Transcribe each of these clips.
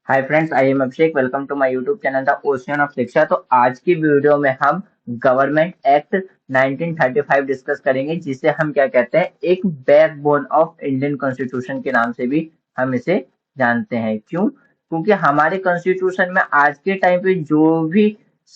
Hi friends, I am Abhishek. Welcome to my YouTube channel the ocean of Shiksha. तो आज की video में हम गवर्नमेंट एक्ट 1935 डिस्कस करेंगे, जिसे हम क्या कहते हैं, एक बैकबोन ऑफ इंडियन कॉन्स्टिट्यूशन के नाम से भी हम इसे जानते हैं। क्यों? क्योंकि हमारे कॉन्स्टिट्यूशन में आज के टाइम पे जो भी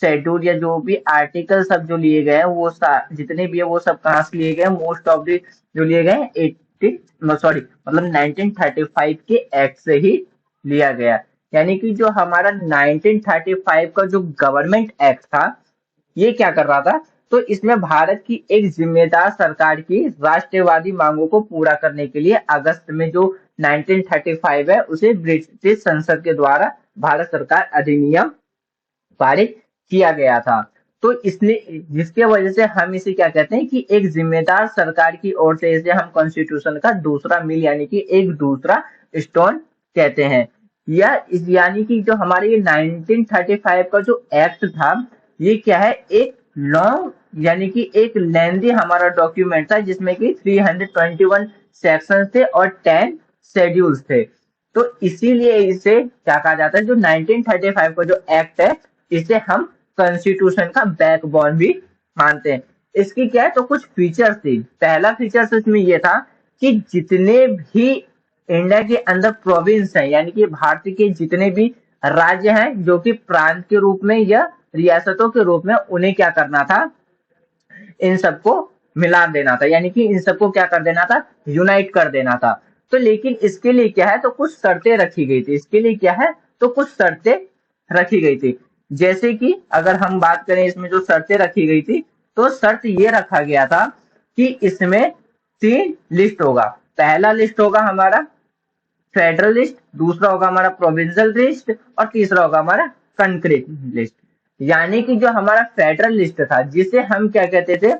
शेड्यूल या जो भी आर्टिकल सब जो लिए गए हैं, वो जितने भी है वो सब कहाँ से लिए गए हैं? मोस्ट ऑफ द जो लिए गए हैं 80 सॉरी मतलब 1935 के एक्ट से ही लिया गया। यानी कि जो हमारा 1935 का जो गवर्नमेंट एक्ट था, ये क्या कर रहा था? तो इसमें भारत की एक जिम्मेदार सरकार की राष्ट्रवादी मांगों को पूरा करने के लिए अगस्त में जो 1935 है, उसे ब्रिटिश संसद के द्वारा भारत सरकार अधिनियम पारित किया गया था। तो इसने जिसके वजह से हम इसे क्या कहते हैं कि एक जिम्मेदार सरकार की ओर से इसे हम कॉन्स्टिट्यूशन का दूसरा मील यानी कि एक दूसरा स्टोन कहते हैं। या यानी कि जो हमारे ये 1935 का जो एक्ट था, ये क्या है, एक लॉन्ग यानी कि एक लेंदी हमारा डॉक्यूमेंट था, जिसमें कि 321 सेक्शन थे और 10 शेड्यूल्स थे। तो इसीलिए इसे क्या कहा जाता है, जो 1935 का जो एक्ट है, इसे हम कॉन्स्टिट्यूशन का बैकबोन भी मानते हैं। इसकी क्या है, तो कुछ फीचर्स थी। पहला फीचर इसमें यह था कि जितने भी इंडिया के अंदर प्रोविंस है, यानी कि भारत के जितने भी राज्य हैं जो कि प्रांत के रूप में या रियासतों के रूप में, उन्हें क्या करना था, इन सबको मिला देना था। यानी कि इन सबको क्या कर देना था, यूनाइट कर देना था। तो लेकिन इसके लिए क्या है, तो कुछ शर्तें रखी गई थी। इसके लिए क्या है, तो कुछ शर्तें रखी गई थी। जैसे कि अगर हम बात करें इसमें जो शर्तें रखी गई थी, तो शर्त ये रखा गया था कि इसमें 3 लिस्ट होगा। पहला लिस्ट होगा हमारा फेडरल लिस्ट, दूसरा होगा हमारा प्रोविंशियल लिस्ट और तीसरा होगा हमारा कंक्रीट लिस्ट। यानी कि जो हमारा फेडरल लिस्ट था, जिसे हम क्या कहते थे,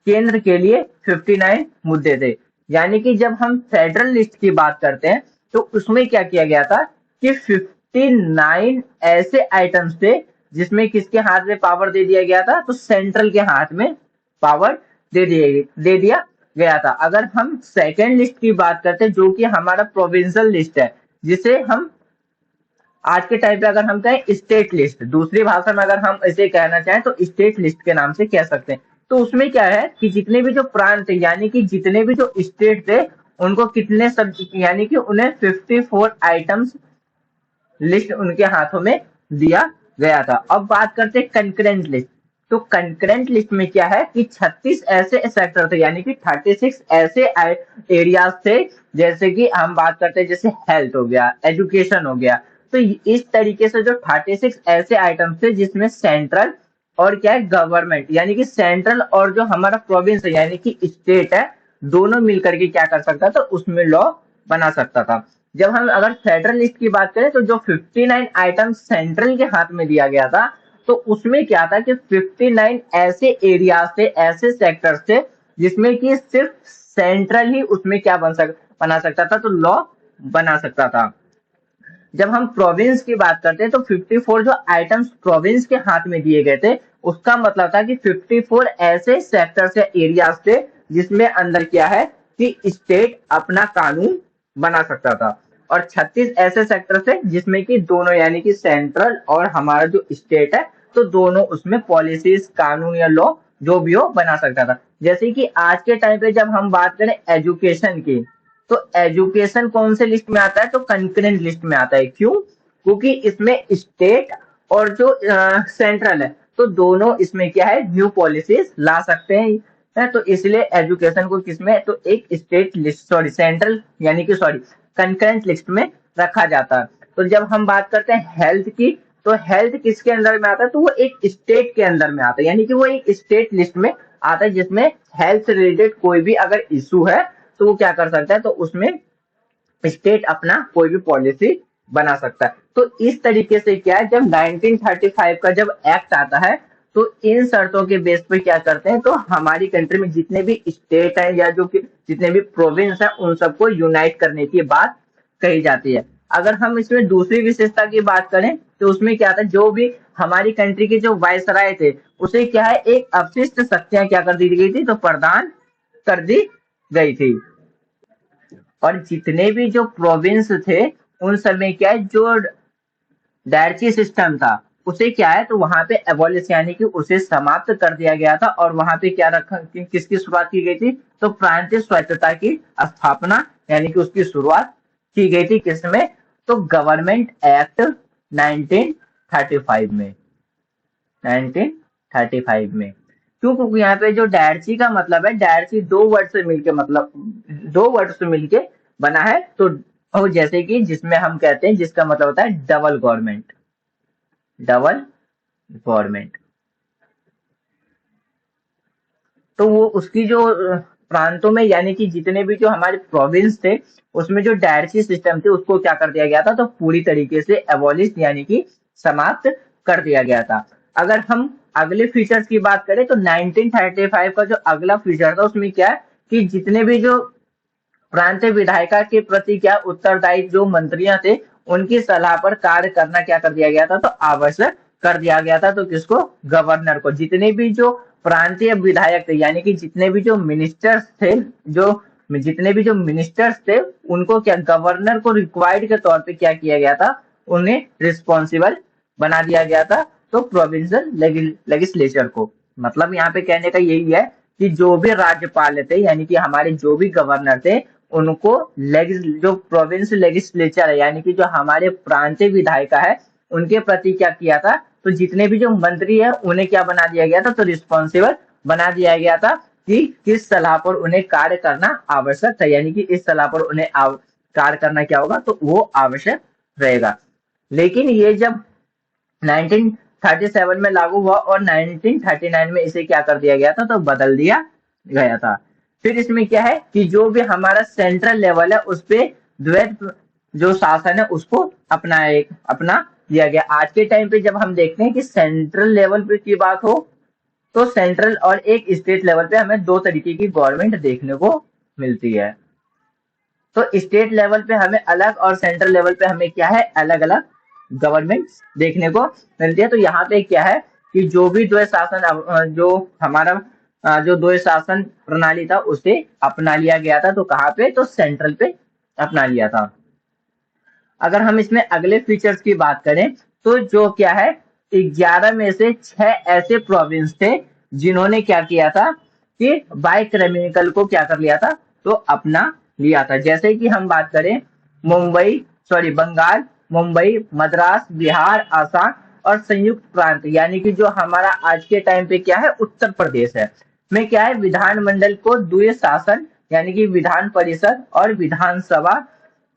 केंद्र के लिए 59 मुद्दे थे। यानी कि जब हम फेडरल लिस्ट की बात करते हैं, तो उसमें क्या किया गया था कि 59 ऐसे आइटम्स थे जिसमें किसके हाथ में पावर दे दिया गया था, तो सेंट्रल के हाथ में पावर दे दिया गया था। अगर हम सेकेंड लिस्ट की बात करते हैं, जो कि हमारा प्रोविंशियल लिस्ट है, जिसे हम आज के टाइम पे अगर हम कहें स्टेट लिस्ट, दूसरी भाषा में अगर हम इसे कहना चाहें तो स्टेट लिस्ट के नाम से कह सकते हैं। तो उसमें क्या है कि जितने भी जो प्रांत यानी कि जितने भी जो स्टेट थे, उनको कितने सब यानी कि उन्हें 54 आइटम्स लिस्ट उनके हाथों में दिया गया था। अब बात करते हैं कंकरेंट लिस्ट। तो कंकरेंट लिस्ट में क्या है कि 36 ऐसे सेक्टर थे, यानी कि 36 ऐसे एरियाज थे। जैसे कि हम बात करते हैं, जैसे हेल्थ हो गया, एजुकेशन हो गया। तो इस तरीके से जो 36 ऐसे आइटम्स थे, जिसमें सेंट्रल और क्या है, गवर्नमेंट, यानी कि सेंट्रल और जो हमारा प्रोविंस है यानी कि स्टेट है, दोनों मिलकर के क्या कर सकता था, उसमें लॉ बना सकता था। जब हम अगर फेडरल लिस्ट की बात करें, तो जो 59 आइटम सेंट्रल के हाथ में दिया गया था, तो उसमें क्या था कि 59 ऐसे एरियाज थे, ऐसे सेक्टर्स थे, जिसमें कि सिर्फ सेंट्रल ही उसमें क्या बना सकता था, तो लॉ बना सकता था। जब हम प्रोविंस की बात करते हैं, तो 54 जो आइटम्स प्रोविंस के हाथ में दिए गए थे, उसका मतलब था कि 54 ऐसे सेक्टर्स या एरियाज थे जिसमें अंदर क्या है कि स्टेट अपना कानून बना सकता था। और 36 ऐसे सेक्टर थे जिसमें कि दोनों यानी कि सेंट्रल और हमारा जो स्टेट है, तो दोनों उसमें पॉलिसीज, कानून या लॉ जो भी हो बना सकता था। जैसे कि आज के टाइम पे जब हम बात करें एजुकेशन की, तो एजुकेशन कौन से लिस्ट में आता है, तो कंकरेंट लिस्ट में आता है। क्यों? क्योंकि इसमें स्टेट और जो सेंट्रल है, तो दोनों इसमें क्या है, न्यू पॉलिसीज ला सकते हैं। तो इसलिए एजुकेशन को किसमें, तो एक स्टेट लिस्ट सेंट्रल यानी कि कंकरेंट लिस्ट में रखा जाता है। तो जब हम बात करते हैं हेल्थ की, तो हेल्थ किसके अंदर में आता है, तो वो एक स्टेट के अंदर में आता है। यानी कि वो एक स्टेट लिस्ट में आता है, जिसमें हेल्थ से रिलेटेड कोई भी अगर इशू है, तो वो क्या कर सकता है, तो उसमें स्टेट अपना कोई भी पॉलिसी बना सकता है। तो इस तरीके से क्या है, जब 1935 का जब एक्ट आता है, तो इन शर्तों के बेस पे क्या करते हैं, तो हमारी कंट्री में जितने भी स्टेट हैं या जो कि जितने भी प्रोविंस हैं, उन सबको यूनाइट करने की बात कही जाती है। अगर हम इसमें दूसरी विशेषता की बात करें, तो उसमें क्या था, जो भी हमारी कंट्री के जो वायसराय थे, उसे क्या है, एक अवशिष्ट शक्तियां क्या कर दी गई थी, तो प्रदान कर दी गई थी। और जितने भी जो प्रोविंस थे, उन सब में क्या है, जो डायरची सिस्टम था उसे क्या है, तो वहां पे एबॉलिश यानी कि उसे समाप्त कर दिया गया था। और वहां पे क्या रखा, किसकी शुरुआत की गई थी, तो प्रांतीय स्वायत्तता की स्थापना यानी कि उसकी शुरुआत की गई थी किसमें, तो गवर्नमेंट एक्ट 1935 में, 1935 में। क्यों, क्योंकि यहाँ पे जो डायरची का मतलब है, डायरची दो वर्ड से मिलके, मतलब दो वर्ड से मिलके बना है। तो और जैसे कि जिसमें हम कहते हैं, जिसका मतलब होता है डबल गवर्नमेंट, डबल गवर्नमेंट। तो वो उसकी जो प्रांतों में यानी कि जितने भी जो हमारे प्रोविंस थे उसमें जो डायरची सिस्टम थे उसको क्या कर दिया गया था, तो पूरी तरीके से एबॉलिश यानी कि समाप्त कर दिया गया था। अगर हम अगले फीचर्स की बात करें तो 1935 का जो अगला फीचर था उसमें क्या है कि जितने भी जो प्रांतीय विधायिका के प्रति क्या उत्तरदायी जो मंत्रियां थे उनकी सलाह पर कार्य करना क्या कर दिया गया था, तो आवश्यक कर दिया गया था। तो किसको, गवर्नर को। जितने भी जो प्रांतीय विधायक थे यानी कि जितने भी जो मिनिस्टर्स थे, जो जितने भी जो मिनिस्टर्स थे उनको क्या गवर्नर को रिक्वायर्ड के तौर पे क्या किया गया था, उन्हें रिस्पॉन्सिबल बना दिया गया था, तो प्रोविंशियल लेजिस्लेचर को। मतलब यहाँ पे कहने का यही है कि जो भी राज्यपाल थे यानी कि हमारे जो भी गवर्नर थे उनको जो प्रोविंस लेजिस्लेचर है यानी कि जो हमारे प्रांतीय विधायिका है उनके प्रति क्या किया था, तो जितने भी जो मंत्री है उन्हें क्या बना दिया गया था, तो रिस्पॉन्सिबल बना दिया गया था कि किस सलाह पर उन्हें कार्य करना आवश्यक था, यानी कि इस सलाह पर उन्हें कार्य करना क्या होगा, तो वो आवश्यक रहेगा। लेकिन ये जब 1937 में लागू हुआ और 1939 में इसे क्या कर दिया गया था, तो बदल दिया गया था। फिर इसमें क्या है कि जो भी हमारा सेंट्रल लेवल है उस पे द्वैत जो शासन है उसको अपना दिया गया। आज के टाइम पे जब हम देखते हैं कि सेंट्रल लेवल पे की बात हो तो सेंट्रल और एक स्टेट लेवल पे हमें दो तरीके की गवर्नमेंट देखने को मिलती है। तो स्टेट लेवल पे हमें अलग और सेंट्रल लेवल पे हमें क्या है, अलग अलग गवर्नमेंट देखने को मिलती है। तो यहाँ पे क्या है कि जो भी द्वैत शासन जो हमारा जो द्वैत शासन प्रणाली था उसे अपना लिया गया था। तो कहाँ पे, तो सेंट्रल पे अपना लिया था। अगर हम इसमें अगले फीचर्स की बात करें तो जो क्या है, 11 में से 6 ऐसे प्रोविंस थे जिन्होंने क्या किया था कि बाइक्रैमिकल को क्या कर लिया था, तो अपना लिया था। जैसे कि हम बात करें बंगाल, मुंबई, मद्रास, बिहार, आसाम और संयुक्त प्रांत यानी कि जो हमारा आज के टाइम पे क्या है, उत्तर प्रदेश है, में क्या है, विधानमंडल को द्वैत शासन यानी कि विधान परिषद और विधानसभा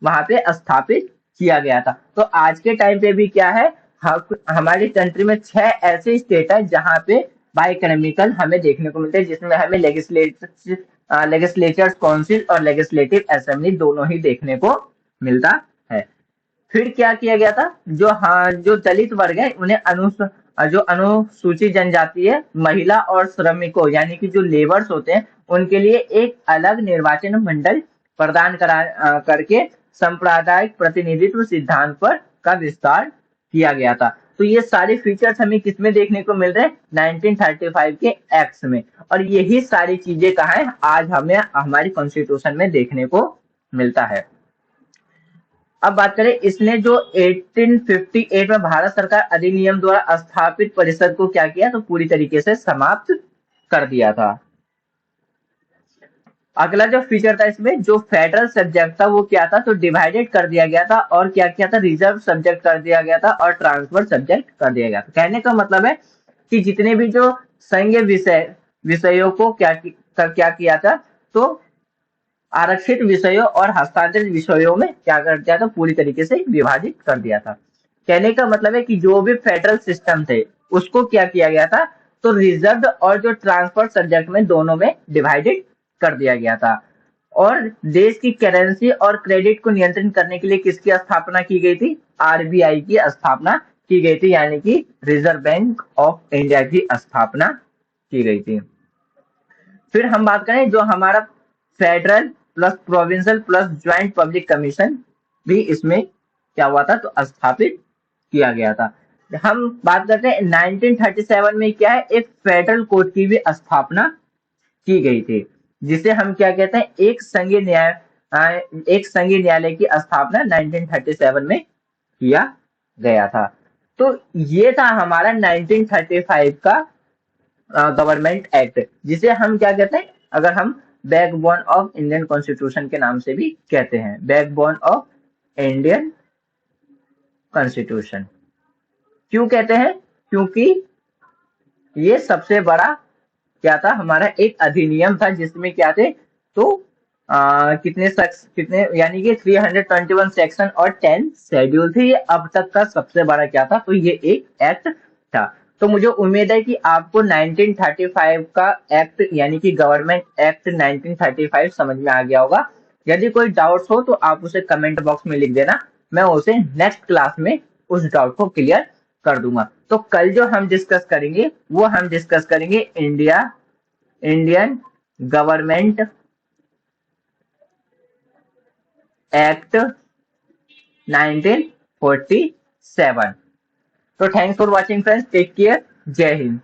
वहां पे स्थापित किया गया था। तो आज के टाइम पे भी क्या है, हमारी कंट्री में 6 ऐसे स्टेट है जहां पे बाइकैमिकल हमें देखने को मिलते हैं, जिसमें हमें लेजिस्लेचर काउंसिल और लेजिस्लेटिव असेंबली दोनों ही देखने को मिलता है। फिर क्या किया गया था, जो दलित वर्ग है उन्हें जो अनुसूचित जनजाति है, महिला और श्रमिकों यानी कि जो लेबर्स होते हैं उनके लिए एक अलग निर्वाचन मंडल प्रदान करके सांप्रदायिक प्रतिनिधित्व सिद्धांत पर का विस्तार किया गया था। तो ये सारे फीचर्स हमें किसमें देखने को मिल रहे हैं, 1935 के एक्ट में। और यही सारी चीजें कहाँ है, आज हमें हमारी कॉन्स्टिट्यूशन में देखने को मिलता है। अब बात करें, इसने जो 1858 में भारत सरकार अधिनियम द्वारा स्थापित परिषद को क्या किया, तो पूरी तरीके से समाप्त कर दिया था। अगला जो फीचर था इसमें, जो फेडरल सब्जेक्ट था वो क्या था, तो डिवाइडेड कर दिया गया था और क्या किया था, रिजर्व सब्जेक्ट कर दिया गया था और ट्रांसफर सब्जेक्ट कर दिया गया था। कहने का मतलब है कि जितने भी जो संघीय विषयों को क्या किया था, तो आरक्षित विषयों और हस्तांतरित विषयों में क्या कर दिया था, पूरी तरीके से विभाजित कर दिया था। कहने का मतलब है कि जो भी फेडरल सिस्टम थे उसको क्या किया गया था, तो रिजर्व और जो ट्रांसफर सब्जेक्ट में दोनों में डिवाइडेड कर दिया गया था। और देश की करेंसी और क्रेडिट को नियंत्रित करने के लिए किसकी स्थापना की गई थी, आरबीआई की स्थापना की गई थी, यानी कि रिजर्व बैंक ऑफ इंडिया की स्थापना की गई थी। फिर हम बात करें जो हमारा federal plus provincial plus joint public commission भी इसमें क्या हुआ था, तो स्थापित किया गया था। हम बात करते हैं 1937 में क्या है, एक फेडरल कोर्ट की भी स्थापना की गई थी, जिसे हम क्या कहते हैं, एक संघीय न्यायालय की स्थापना 1937 में किया गया था। तो ये था हमारा 1935 का गवर्नमेंट एक्ट, जिसे हम क्या कहते हैं, अगर हम बैकबोन ऑफ इंडियन कॉन्स्टिट्यूशन के नाम से भी कहते हैं, बैकबोन ऑफ इंडियन कॉन्स्टिट्यूशन। क्यों कहते हैं? क्योंकि ये सबसे बड़ा क्या था, हमारा एक अधिनियम था जिसमें क्या थे, तो कितने यानी कि 321 सेक्शन और 10 शेड्यूल थे। ये अब तक का सबसे बड़ा क्या था, तो ये एक एक्ट था। तो मुझे उम्मीद है कि आपको 1935 का एक्ट यानी कि गवर्नमेंट एक्ट 1935 समझ में आ गया होगा। यदि कोई डाउट्स हो तो आप उसे कमेंट बॉक्स में लिख देना, मैं उसे नेक्स्ट क्लास में उस डाउट को क्लियर कर दूंगा। तो कल जो हम डिस्कस करेंगे वो हम डिस्कस करेंगे इंडियन गवर्नमेंट एक्ट 1947। तो thanks for watching friends, take care, जय हिंद।